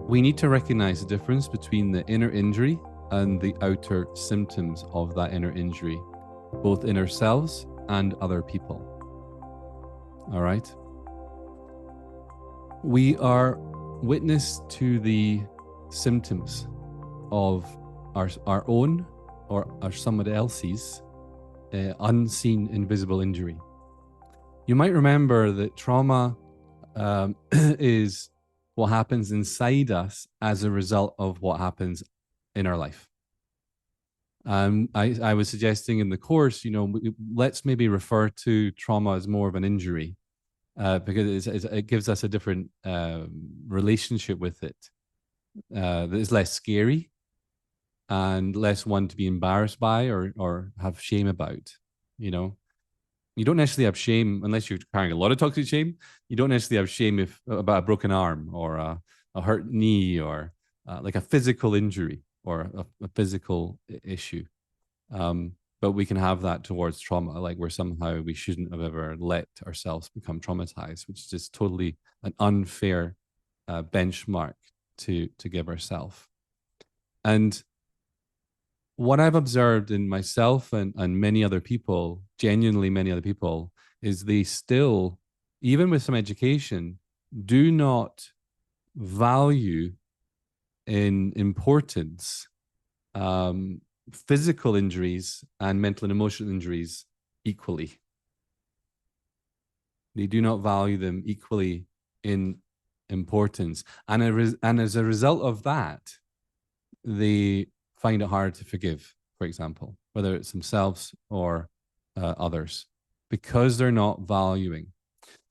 we need to recognize the difference between the inner injury and the outer symptoms of that inner injury, both in ourselves and other people. All right. We are witness to the symptoms of our own or somebody else's unseen, invisible injury. You might remember that trauma is what happens inside us as a result of what happens in our life. I was suggesting in the course, let's maybe refer to trauma as more of an injury because it gives us a different relationship with it that is less scary and less one to be embarrassed by or have shame about. You don't necessarily have shame unless you're carrying a lot of toxic shame. You don't necessarily have shame about a broken arm or a hurt knee or like a physical injury or a physical issue. But we can have that towards trauma, like where somehow we shouldn't have ever let ourselves become traumatized, which is just totally an unfair benchmark to give ourselves. And what I've observed in myself and many other people, genuinely many other people, is they still, even with some education, do not value in importance physical injuries and mental and emotional injuries equally. They do not value them equally in importance. And as a result of that, they find it hard to forgive, for example, whether it's themselves or others, because they're not valuing.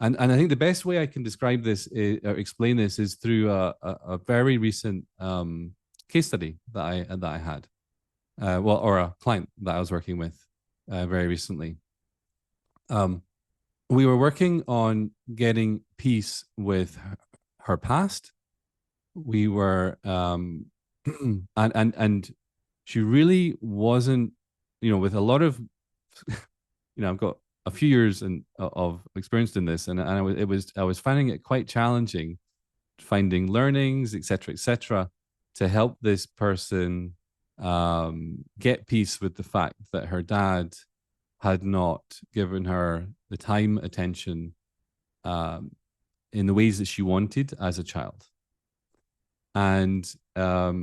And I think the best way I can describe this or explain this is through a very recent case study that I had, or a client that I was working with very recently. We were working on getting peace with her past. We were and she really wasn't, with a lot of, I've got a few years of experience in this, and I was finding it quite challenging, finding learnings, etc., to help this person get peace with the fact that her dad had not given her the time, attention in the ways that she wanted as a child. And a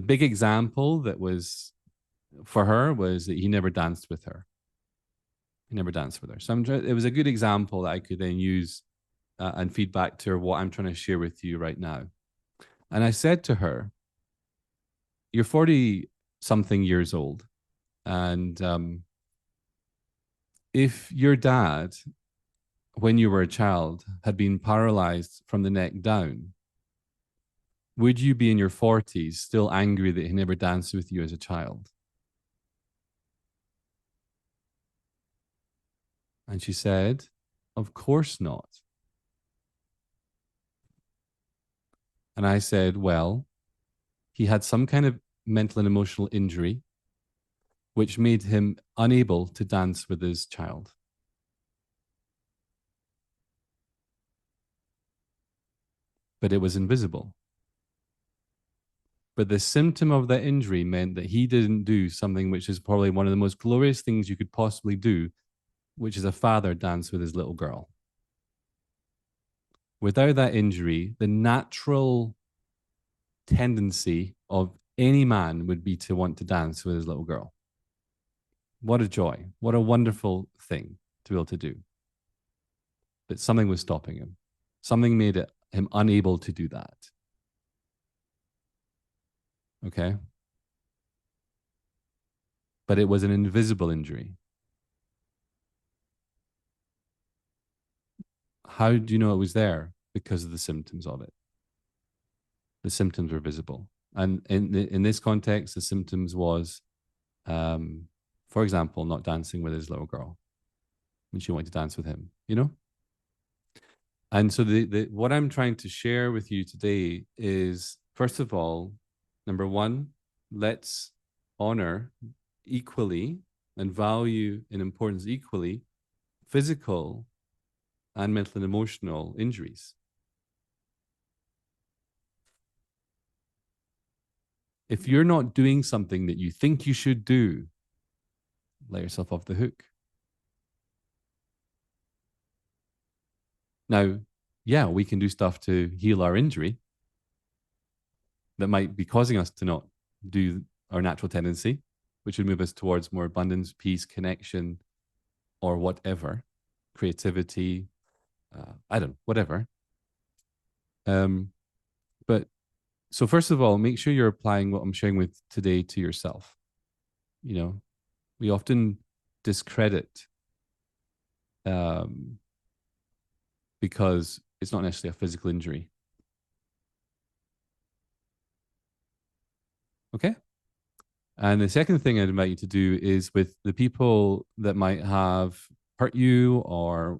big example that was for her was that he never danced with her. He never danced with her. So it was a good example that I could then use and feed back to her what I'm trying to share with you right now. And I said to her, "You're 40 something years old. And if your dad, when you were a child, had been paralyzed from the neck down, would you be in your 40s still angry that he never danced with you as a child?" And she said, "Of course not." And I said, "Well, he had some kind of mental and emotional injury, which made him unable to dance with his child. But it was invisible. But the symptom of that injury meant that he didn't do something which is probably one of the most glorious things you could possibly do, which is a father dance with his little girl. Without that injury, the natural tendency of any man would be to want to dance with his little girl. What a joy. What a wonderful thing to be able to do. But something was stopping him. Something made him unable to do that. Okay? But it was an invisible injury. How do you know it was there? Because of the symptoms of it. The symptoms were visible. And in this context, the symptoms was, for example, not dancing with his little girl when she wanted to dance with him, And so what I'm trying to share with you today is, first of all, number one, let's honor equally and value in importance equally physical and mental and emotional injuries. If you're not doing something that you think you should do, let yourself off the hook. Now, yeah, we can do stuff to heal our injury that might be causing us to not do our natural tendency, which would move us towards more abundance, peace, connection, or whatever, creativity, I don't know, whatever. But so first of all, make sure you're applying what I'm sharing with today to yourself. You know, we often discredit because it's not necessarily a physical injury. Okay. And the second thing I'd invite you to do is with the people that might have hurt you or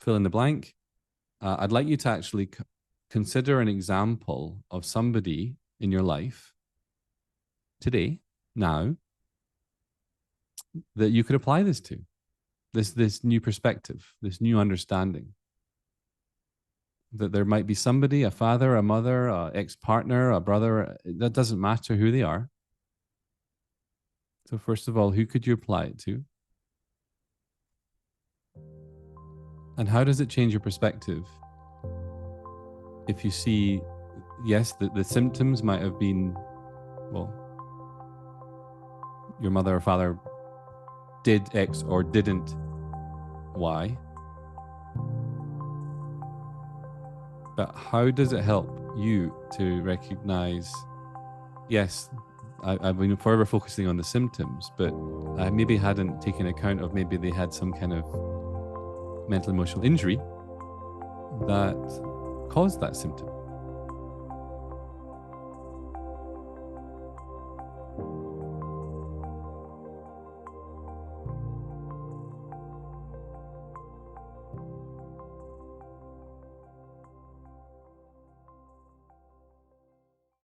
fill in the blank, I'd like you to actually consider an example of somebody in your life today, now, that you could apply this to, this new perspective, this new understanding. That there might be somebody, a father, a mother, a ex-partner, a brother, that doesn't matter who they are. So first of all, who could you apply it to? And how does it change your perspective? If you see, yes, the symptoms might have been, well, your mother or father did X or didn't Y. But how does it help you to recognize, yes, I've been forever focusing on the symptoms, but I maybe hadn't taken account of maybe they had some kind of mental emotional injury that caused that symptom.